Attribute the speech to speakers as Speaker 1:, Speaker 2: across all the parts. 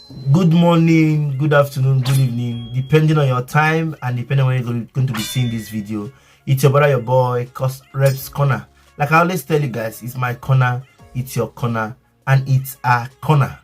Speaker 1: Good morning, good afternoon, good evening, depending on your time and depending on when you're going to be seeing this video. It's your brother, your boy, Reps Corner. Like I always tell you guys, it's my corner, it's your corner, and it's our corner.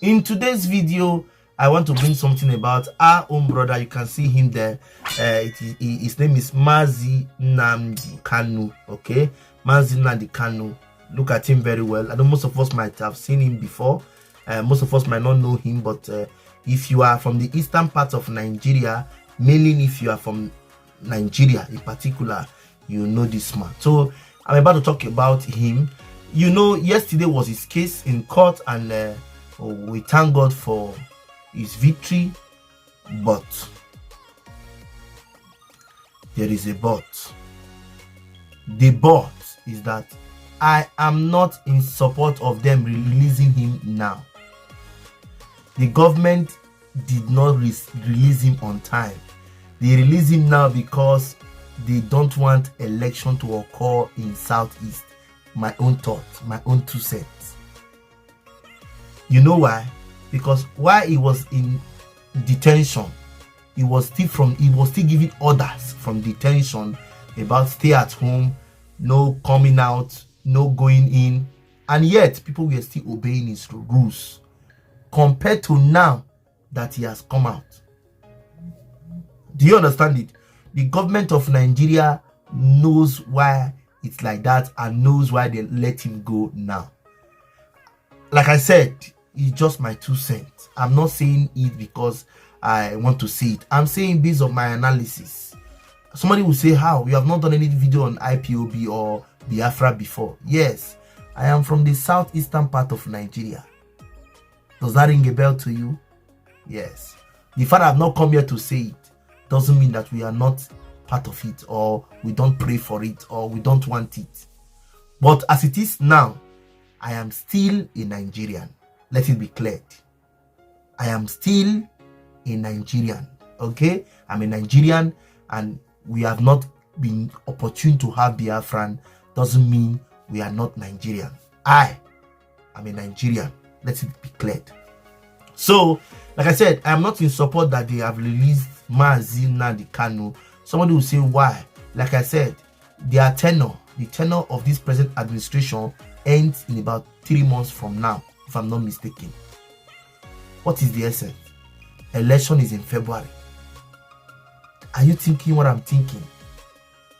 Speaker 1: In today's video, I want to bring something about our own brother. You can see him there. His name is Mazi Nnamdi Kanu. Okay, Mazi Nnamdi Kanu. Look at him very well. I know most of us might have seen him before. Most of us might not know him, but if you are from the eastern part of Nigeria, mainly if you are from Nigeria in particular, you know this man. So I'm about to talk about him. You know, yesterday was his case in court, and we thank God for his victory, but there is a but. The but is that I am not in support of them releasing him now. The government did not release him on time. They release him now because they don't want election to occur in Southeast. My own thought, my own 2 cents. You know why? Because while he was in detention, he was still giving orders from detention about stay at home, no coming out, no going in, and yet people were still obeying his rules compared to now that he has come out. Do you understand it? The government of Nigeria knows why it's like that and knows why they let him go now. Like I said, it's just my 2 cents. I'm not saying it because I want to say it. I'm saying based on my analysis. Somebody will say, how? You have not done any video on IPOB or Biafra before. Yes, I am from the southeastern part of Nigeria. Does that ring a bell to you? Yes. The fact I've not come here to say it doesn't mean that we are not part of it, or we don't pray for it, or we don't want it. But as it is now, I am still a Nigerian. Let it be cleared. I am still a Nigerian. Okay? I'm a Nigerian, and we have not been opportune to have Biafran. Doesn't mean we are not Nigerian. I am a Nigerian. Let it be cleared. So, like I said, I am not in support that they have released Mazi Nnamdi Kanu. Somebody will say why. Like I said, the tenure of this present administration ends in about 3 months from now, if I'm not mistaken. What is the essence? Election is in February. Are you thinking what I'm thinking?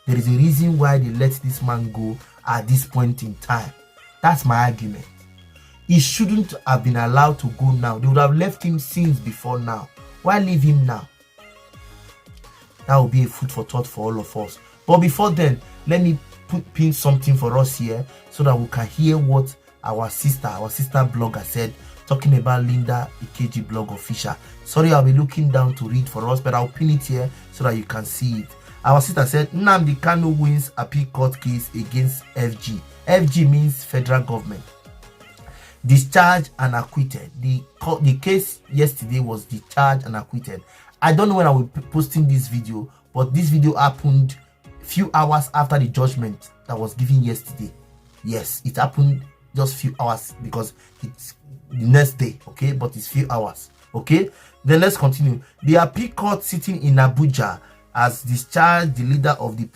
Speaker 1: There is a reason why they let this man go at this point in time. That's my argument. He shouldn't have been allowed to go now. They would have left him since before now. Why leave him now? That will be a food for thought for all of us. But before then, let me pin something for us here so that we can hear what our sister blogger said, talking about lindaikejiblogofficial. Sorry, I'll be looking down to read for us, but I'll pin it here so that you can see it. Our sister said, Nnamdi Kanu wins appeal court case against FG. FG means federal government. Discharged and acquitted. The case yesterday was discharged and acquitted. I don't know when I will be posting this video, but this video happened few hours after the judgment that was given yesterday. Yes, it happened just few hours because it's the next day, okay? But it's few hours, okay? Then let's continue. The appeal court sitting in Abuja has discharged the leader of the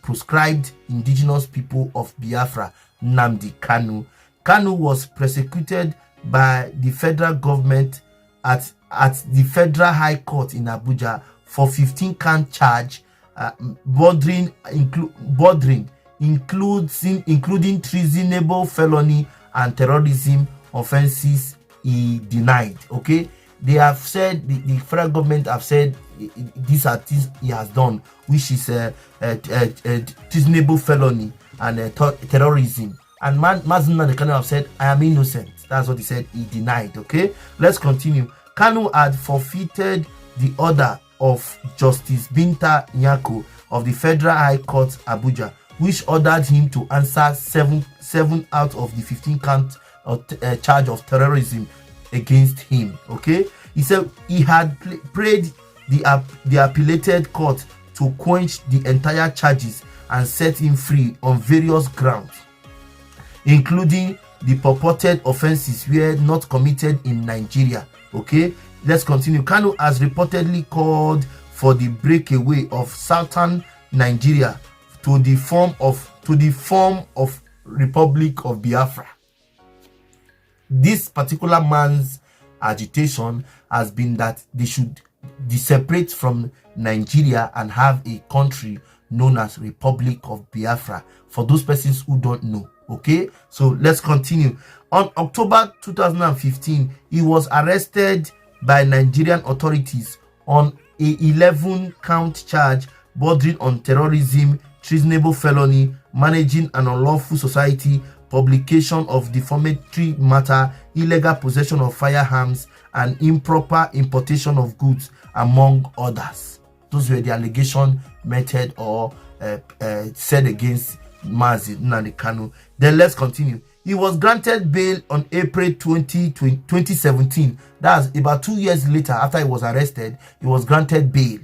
Speaker 1: proscribed indigenous people of Biafra, Nnamdi Kanu. Kanu was prosecuted by the federal government at the Federal High Court in Abuja for 15-count charge, bordering including treasonable felony and terrorism offenses he denied. Okay, they have said, the federal government have said these are things he has done, which is a treasonable felony and terrorism. And Mazi Nnamdi Kanu have said, I am innocent. That's what he said. He denied. Okay, let's continue. Kanu had forfeited the order of Justice Binta Nyako of the Federal High Court Abuja, which ordered him to answer seven out of the 15 count charge of terrorism against him. Okay, he said he had prayed the appellated court to quench the entire charges and set him free on various grounds, including the purported offenses were not committed in Nigeria. Okay, let's continue. Kanu has reportedly called for the breakaway of southern Nigeria to the form of Republic of Biafra. This particular man's agitation has been that they should separate from Nigeria and have a country known as Republic of Biafra, for those persons who don't know. Okay, so let's continue. On October 2015, he was arrested by Nigerian authorities on a 11-count charge bordering on terrorism, treasonable felony, managing an unlawful society, publication of defamatory matter, illegal possession of firearms, and improper importation of goods, among others. Those were the allegation meted or said against Mazi Nnamdi Kanu. Then let's continue. He was granted bail on April 2017. That's about 2 years later. After he was arrested, he was granted bail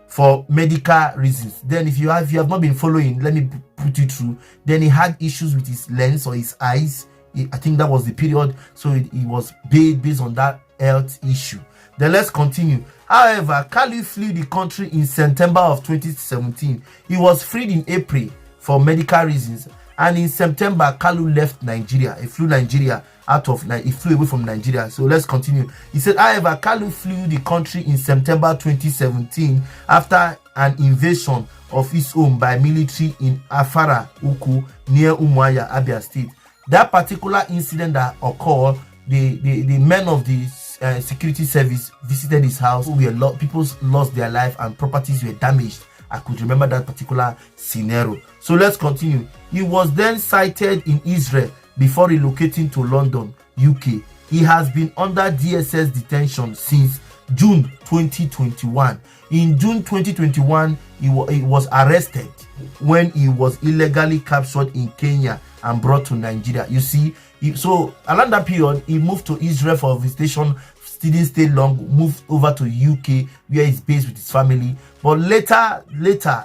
Speaker 1: for medical reasons. Then if you have not been following, let me put you through. Then he had issues with his lens or his eyes. I think that was the period. So he was bailed based on that health issue. Then let's continue. However, Kanu flew the country in September of 2017. He was freed in April for medical reasons, and in September Kanu left Nigeria. He flew away from Nigeria. So let's continue. He said, however, Kanu flew the country in September 2017 after an invasion of his home by military in Afara Uku near Umuahia, Abia State. That particular incident that occurred, the men of the security service visited his house. People lost their life and properties were damaged. I could remember that particular scenario. So let's continue. He was then cited in Israel before relocating to London, UK. He has been under DSS detention since June 2021. In June 2021, he was arrested when he was illegally captured in Kenya and brought to Nigeria. You see, so around that period, he moved to Israel for visitation, didn't stay long, moved over to UK where he's based with his family. But later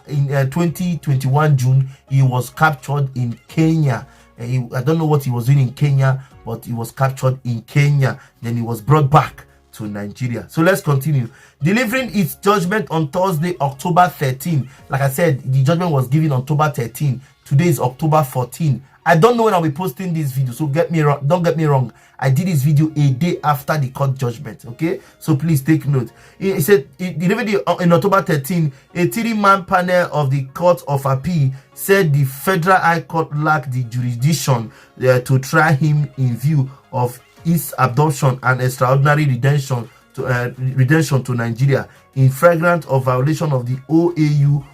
Speaker 1: in 2021 June, he was captured in Kenya. I don't know what he was doing in Kenya, but he was captured in Kenya. Then he was brought back to Nigeria. So let's continue. Delivering its judgment on Thursday, October 13. Like I said, the judgment was given on October 13. Today is October 14. I don't know when I'll be posting this video, so don't get me wrong. I did this video a day after the court judgment, okay? So please take note. He said, in October 13, a 3-man panel of the Court of Appeal said the Federal High Court lacked the jurisdiction to try him in view of his adoption and extraordinary redemption to Nigeria in flagrant of violation of the OAU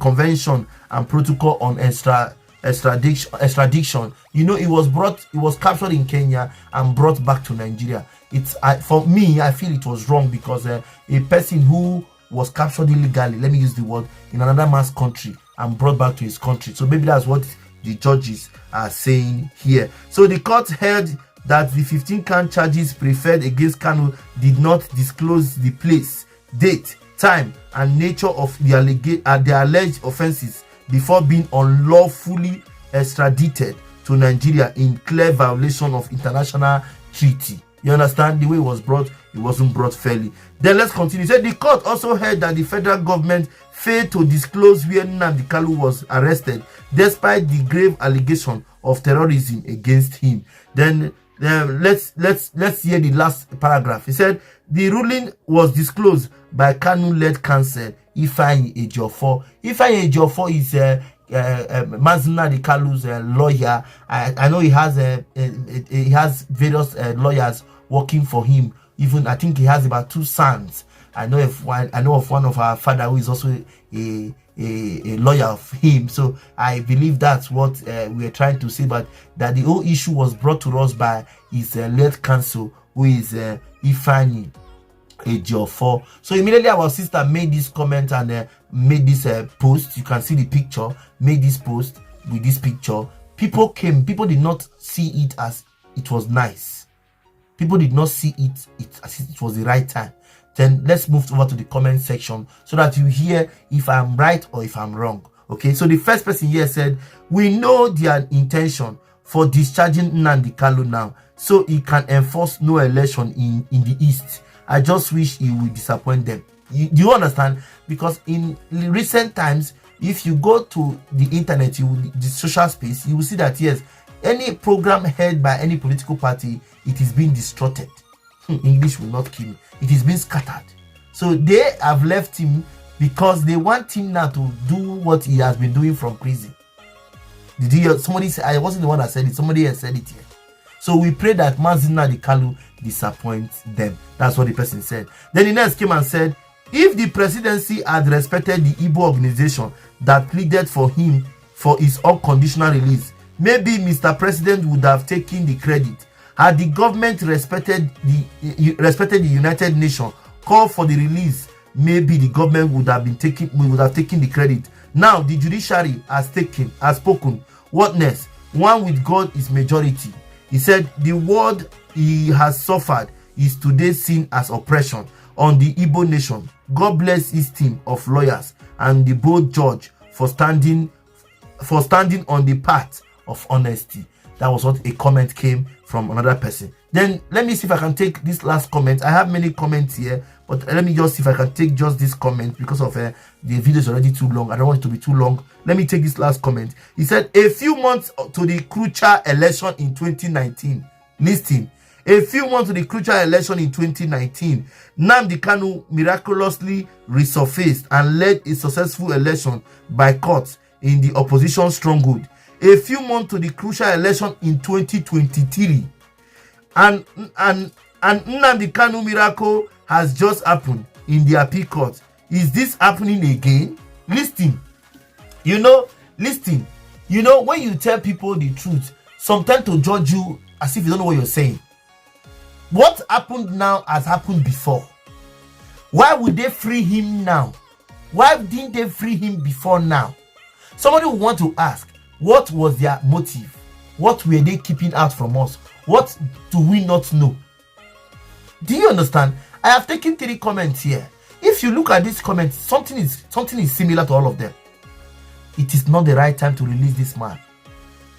Speaker 1: Convention and Protocol on extradition. You know, he was captured in Kenya and brought back to Nigeria. For me, I feel it was wrong because a person who was captured illegally, let me use the word, in another man's country and brought back to his country. So maybe that's what the judges are saying here. So the court held that the 15-count charges preferred against Kanu did not disclose the place, date, time, and nature of the alleged offenses before being unlawfully extradited to Nigeria in clear violation of international treaty. You understand? The way it was brought, it wasn't brought fairly. Then let's continue. So the court also held that the federal government failed to disclose where Nnamdi Kanu was arrested, despite the grave allegation of terrorism against him. Then let's hear the last paragraph. He said the ruling was disclosed by Kanu-led counsel Ifeanyi Ejiofor. Ifeanyi Ejiofor is Mazi Nnamdi Kanu's lawyer. I know he has various lawyers working for him Even I think he has about 2 sons. I know of one of our father who is also a lawyer of him. So I believe that's what we are trying to say. But that the whole issue was brought to us by his late counsel, who is Ifeanyi Ejiofor. So immediately our sister made this comment and made this post. You can see the picture. Made this post with this picture. People came. People did not see it as it was nice. People did not see it as it was the right time. Then let's move over to the comment section so that you hear if I'm right or if I'm wrong. Okay, so the first person here said, we know their intention for discharging Nnamdi Kanu now, so he can enforce no election in the East. I just wish he would disappoint them. Do you understand? Because in recent times, if you go to the internet, the social space, you will see that yes, any program held by any political party, it is being distorted. English will not kill me. It is being scattered. So they have left him because they want him now to do what he has been doing from prison. Did you hear somebody say? I wasn't the one that said it. Somebody else said it here. So we pray that Mazi Nnamdi Kanu disappoints them. That's what the person said. Then the next came and said, if the presidency had respected the Igbo organization that pleaded for him for his unconditional release, maybe Mr. President would have taken the credit. Had the government respected the United Nations call for the release, maybe the government would have taken the credit. Now the judiciary has spoken. What next? One with God is majority. He said the word he has suffered is today seen as oppression on the Igbo nation. God bless his team of lawyers and the bold judge for standing on the path of honesty. That was what a comment came from another person. Then let me see if I can take this last comment. I have many comments here, but let me just see if I can take just this comment because of the video is already too long. I don't want it to be too long. Let me take this last comment. He said, a few months to the crucial election in 2019. Listen, a few months to the crucial election in 2019, Nnamdi Kanu miraculously resurfaced and led a successful election by courts in the opposition stronghold. A few months to the crucial election in 2023, and Nnamdi Kanu miracle has just happened in the appeal court. Is this happening again? Listen, when you tell people the truth, sometimes to judge you as if you don't know what you're saying. What happened now has happened before. Why would they free him now? Why didn't they free him before now? Somebody will want to ask, what was their motive? What were they keeping out from us? What do we not know? Do you understand? I have taken 3 comments here. If you look at these comments, something is similar to all of them. It is not the right time to release this man.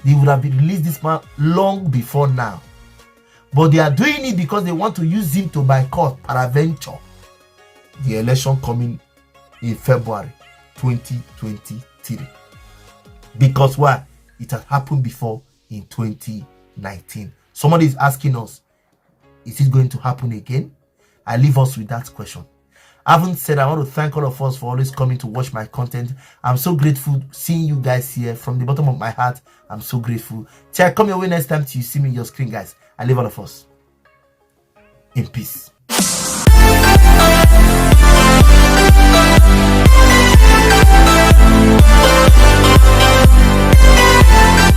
Speaker 1: They would have released this man long before now. But they are doing it because they want to use him to boycott peradventure the election coming in February 2023. Because why? It has happened before in 2019. Somebody is asking us, is it going to happen again? I leave us with that question. Having said, I want to thank all of us for always coming to watch my content. I'm so grateful seeing you guys here from the bottom of my heart. I'm so grateful. Till I come your way next time till you see me on your screen, guys. I leave all of us in peace.